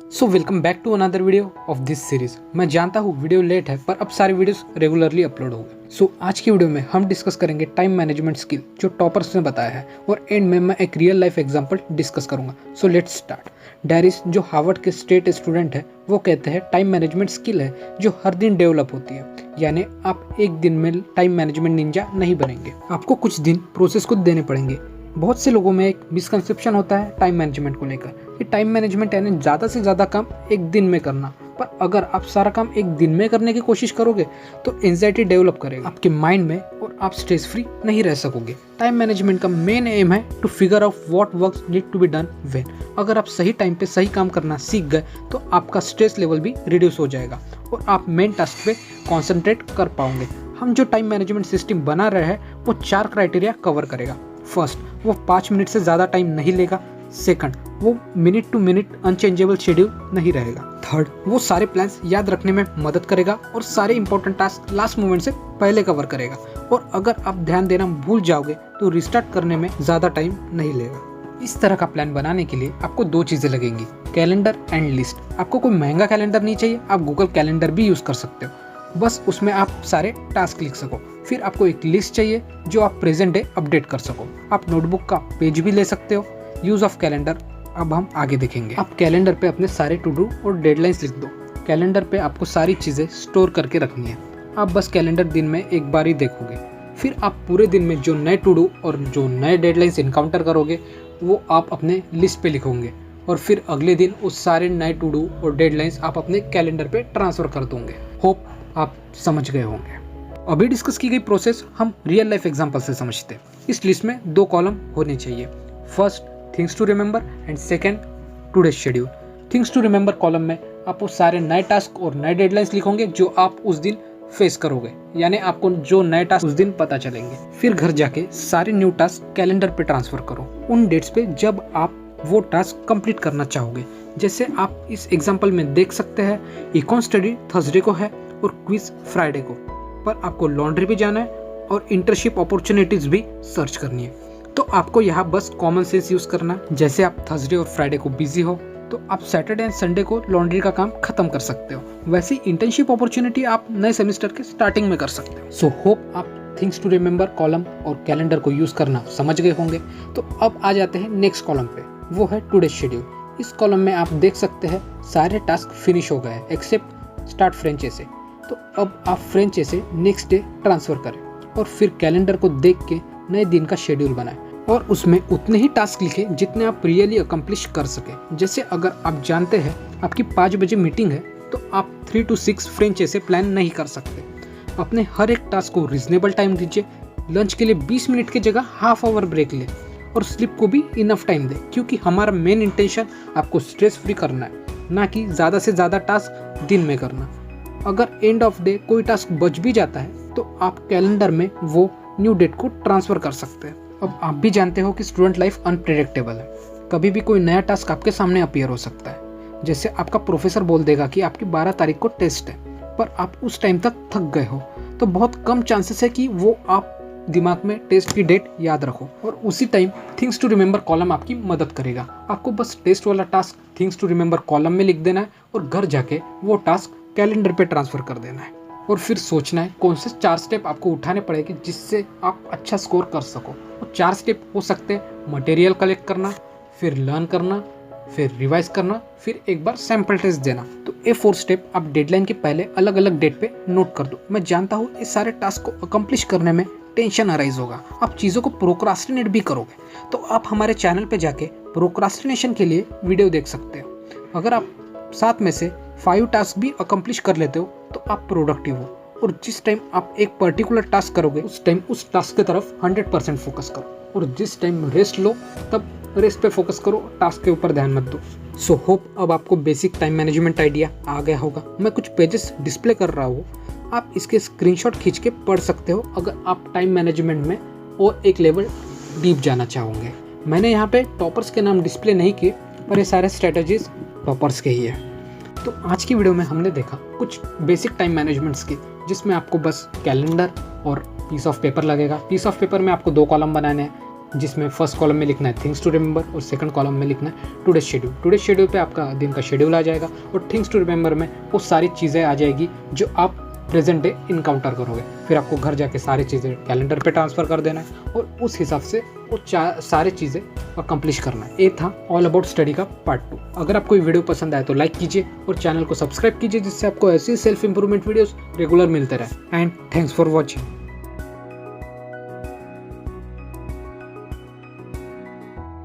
So welcome back to another video of this series. मैं जानता हूँ वीडियो लेट है, पर अब सारे वीडियोस रेगुलरली अपलोड हो गए। सो आज की वीडियो में हम डिस्कस करेंगे टाइम मैनेजमेंट स्किल जो टॉपर्स ने बताया है, और एंड में मैं एक रियल लाइफ एग्जांपल डिस्कस करूंगा। So let's start. डैरिस जो हार्वर्ड के स्टेट स्टूडेंट है, वो कहते हैं टाइम मैनेजमेंट स्किल है जो हर दिन डेवलप होती है। यानी आप एक दिन में टाइम मैनेजमेंट निंजा नहीं बनेंगे, आपको कुछ दिन प्रोसेस को देने पड़ेंगे। बहुत से लोगों में एक मिसकंसेप्शन होता है टाइम मैनेजमेंट को लेकर कि टाइम मैनेजमेंट यानी ज़्यादा से ज़्यादा काम एक दिन में करना। पर अगर आप सारा काम एक दिन में करने की कोशिश करोगे तो एंजाइटी डेवलप करेगा आपके माइंड में और आप स्ट्रेस फ्री नहीं रह सकोगे। टाइम मैनेजमेंट का मेन एम है to figure out what works need to be done when. अगर आप सही टाइम पे सही काम करना सीख गए तो आपका स्ट्रेस लेवल भी रिड्यूस हो जाएगा और आप मेन टास्क पे कॉन्सेंट्रेट कर पाओगे। हम जो टाइम मैनेजमेंट सिस्टम बना रहे हैं वो 4 क्राइटेरिया कवर करेगा। फर्स्ट, वो 5 मिनट से ज़्यादा टाइम नहीं लेगा। सेकंड, वो minute to minute unchangeable schedule नहीं रहेगा। थर्ड, वो सारे प्लान्स याद रखने में मदद करेगा और सारे इंपॉर्टेंट टास्क लास्ट मोमेंट से पहले कवर करेगा। और अगर आप ध्यान देना भूल जाओगे तो रिस्टार्ट करने में ज़्यादा टाइम नहीं लेगा। इस तरह का प्लान बनाने के लिए आपको 2 चीज़ें लगेंगी, कैलेंडर एंड लिस्ट। आपको कोई महंगा कैलेंडर नहीं चाहिए, आप गूगल कैलेंडर भी यूज़ कर सकते हो, बस उसमें आप सारे टास्क लिख सको। फिर आपको एक लिस्ट चाहिए जो आप प्रेजेंट डे अपडेट कर सको। आप नोटबुक का पेज भी ले सकते हो। यूज़ ऑफ कैलेंडर अब हम आगे देखेंगे। आप कैलेंडर पे अपने सारे टू डू और डेडलाइंस लिख दो। कैलेंडर पे आपको सारी चीज़ें स्टोर करके रखनी है। आप बस कैलेंडर दिन में एक बार ही देखोगे। फिर आप पूरे दिन में जो नए टू डू और जो नए डेडलाइंस इनकाउंटर करोगे वो आप अपने लिस्ट पे लिखोगे, और फिर अगले दिन उस सारे नए टू डू और डेडलाइंस आप अपने कैलेंडर पे ट्रांसफ़र कर दोगे। होप आप समझ गए होंगे। अभी डिस्कस की गई प्रोसेस हम रियल लाइफ एग्जांपल से समझते हैं। इस लिस्ट में 2 कॉलम होने चाहिए। First, things to remember and second, today's schedule. Things to remember column में आप वो सारे नए टास्क और नए डेडलाइंस लिखोगे जो आप उस दिन फेस करोगे, यानी आपको जो नए टास्क उस दिन पता चलेंगे। फिर घर जाके सारे न्यू टास्क कैलेंडर पे ट्रांसफर करो उन डेट्स पे जब आप वो टास्क कंप्लीट करना चाहोगे। जैसे आप इस एग्जांपल में देख सकते हैं, इकोन स्टडी थर्सडे को है और क्विज फ्राइडे को, पर आपको लॉन्ड्री भी जाना है और इंटर्नशिप अपॉर्चुनिटीज भी सर्च करनी है। तो आपको यहाँ बस कॉमन सेंस यूज करना। जैसे आप थर्सडे और फ्राइडे को बिजी हो तो आप सैटरडे एंड संडे को लॉन्ड्री का काम खत्म कर सकते हो। वैसी इंटर्नशिप अपॉर्चुनिटी आप नए सेमेस्टर के स्टार्टिंग में कर सकते हो। सो होप आप थिंग्स टू रिमेंबर कॉलम और कैलेंडर को यूज करना समझ गए होंगे। तो अब आ जाते हैं नेक्स्ट कॉलम पे, वो है टुडे शेड्यूल। इस कॉलम में आप देख सकते हैं सारे टास्क फिनिश हो गए एक्सेप्ट स्टार्ट फ्रेंच से। तो अब आप फ्रेंच से नेक्स्ट डे ट्रांसफ़र करें और फिर कैलेंडर को देख के नए दिन का शेड्यूल बनाएं और उसमें उतने ही टास्क लिखें जितने आप रियली अकम्प्लिश कर सकें। जैसे अगर आप जानते हैं आपकी 5 बजे मीटिंग है तो आप 3 to 6 फ्रेंच से प्लान नहीं कर सकते। अपने हर एक टास्क को रिजनेबल टाइम दीजिए। लंच के लिए 20 मिनट की जगह हाफ आवर ब्रेक ले और स्लीप को भी इनफ टाइम दें, क्योंकि हमारा मेन इंटेंशन आपको स्ट्रेस फ्री करना है, ना कि ज़्यादा से ज़्यादा टास्क दिन में करना। अगर एंड ऑफ डे कोई टास्क बच भी जाता है तो आप कैलेंडर में वो न्यू डेट को ट्रांसफ़र कर सकते हैं। अब आप भी जानते हो कि स्टूडेंट लाइफ अनप्रेडिक्टेबल है, कभी भी कोई नया टास्क आपके सामने अपीयर हो सकता है। जैसे आपका प्रोफेसर बोल देगा कि आपकी 12 तारीख को टेस्ट है, पर आप उस टाइम तक थक गए हो, तो बहुत कम चांसेस है कि वो आप दिमाग में टेस्ट की डेट याद रखो। और उसी time things to remember column आपकी मदद करेगा। आपको बस टेस्ट वाला task things to remember column में लिख देना है और घर जाके वो टास्क कैलेंडर पे ट्रांसफ़र कर देना है। और फिर सोचना है कौन से 4 स्टेप आपको उठाने पड़ेंगे जिससे आप अच्छा स्कोर कर सको। वो 4 स्टेप हो सकते हैं मटेरियल कलेक्ट करना, फिर लर्न करना, फिर रिवाइज करना, फिर एक बार सैम्पल टेस्ट देना। तो ये 4 स्टेप आप डेडलाइन के पहले अलग अलग डेट पे नोट कर दो। मैं जानता हूँ इस सारे टास्क को अकम्प्लिश करने में टेंशन अराइज होगा, आप चीज़ों को प्रोक्रास्टिनेट भी करोगे। तो आप हमारे चैनल पे जाके प्रोक्रास्टिनेशन के लिए वीडियो देख सकते हो। अगर आप 7 में से 5 टास्क भी अकम्प्लिश कर लेते हो तो आप प्रोडक्टिव हो। और जिस टाइम आप एक पर्टिकुलर टास्क करोगे उस टाइम उस टास्क की तरफ 100% फोकस करो, और जिस टाइम रेस्ट लो तब रेस्ट पे फोकस करो, टास्क के ऊपर ध्यान मत दो। सो होप अब आपको बेसिक टाइम मैनेजमेंट आइडिया आ गया होगा। मैं कुछ पेजेस डिस्प्ले कर रहा हूँ, आप इसके स्क्रीनशॉट खींच के पढ़ सकते हो अगर आप टाइम मैनेजमेंट में और एक लेवल डीप जाना चाहोगे। मैंने यहाँ पे टॉपर्स के नाम डिस्प्ले नहीं किए, पर ये सारे स्ट्रेटजीज टॉपर्स के ही है। तो आज की वीडियो में हमने देखा कुछ बेसिक टाइम मैनेजमेंट स्किल, जिसमें आपको बस कैलेंडर और पीस ऑफ पेपर लगेगा। पीस ऑफ पेपर में आपको 2 कॉलम बनाने हैं, जिसमें फर्स्ट कॉलम में लिखना है थिंग्स टू रिमेंबर और सेकंड कॉलम में लिखना है टुडे शेड्यूल। टुडे शेड्यूल पे आपका दिन का शेड्यूल आ जाएगा और थिंग्स टू रिमेंबर में वो सारी चीज़ें आ जाएगी जो आप प्रेजेंट डे इनकाउंटर करोगे। फिर आपको घर जाके सारी चीज़ें कैलेंडर पे ट्रांसफ़र कर देना है और उस हिसाब से वो सारी चीज़ें अकम्प्लिश करना है। ये था ऑल अबाउट स्टडी का पार्ट 2। अगर आपको ये वीडियो पसंद आए तो लाइक कीजिए और चैनल को सब्सक्राइब कीजिए, जिससे आपको ऐसी सेल्फ इंप्रूवमेंट वीडियोस रेगुलर मिलते रहे। And thanks for watching.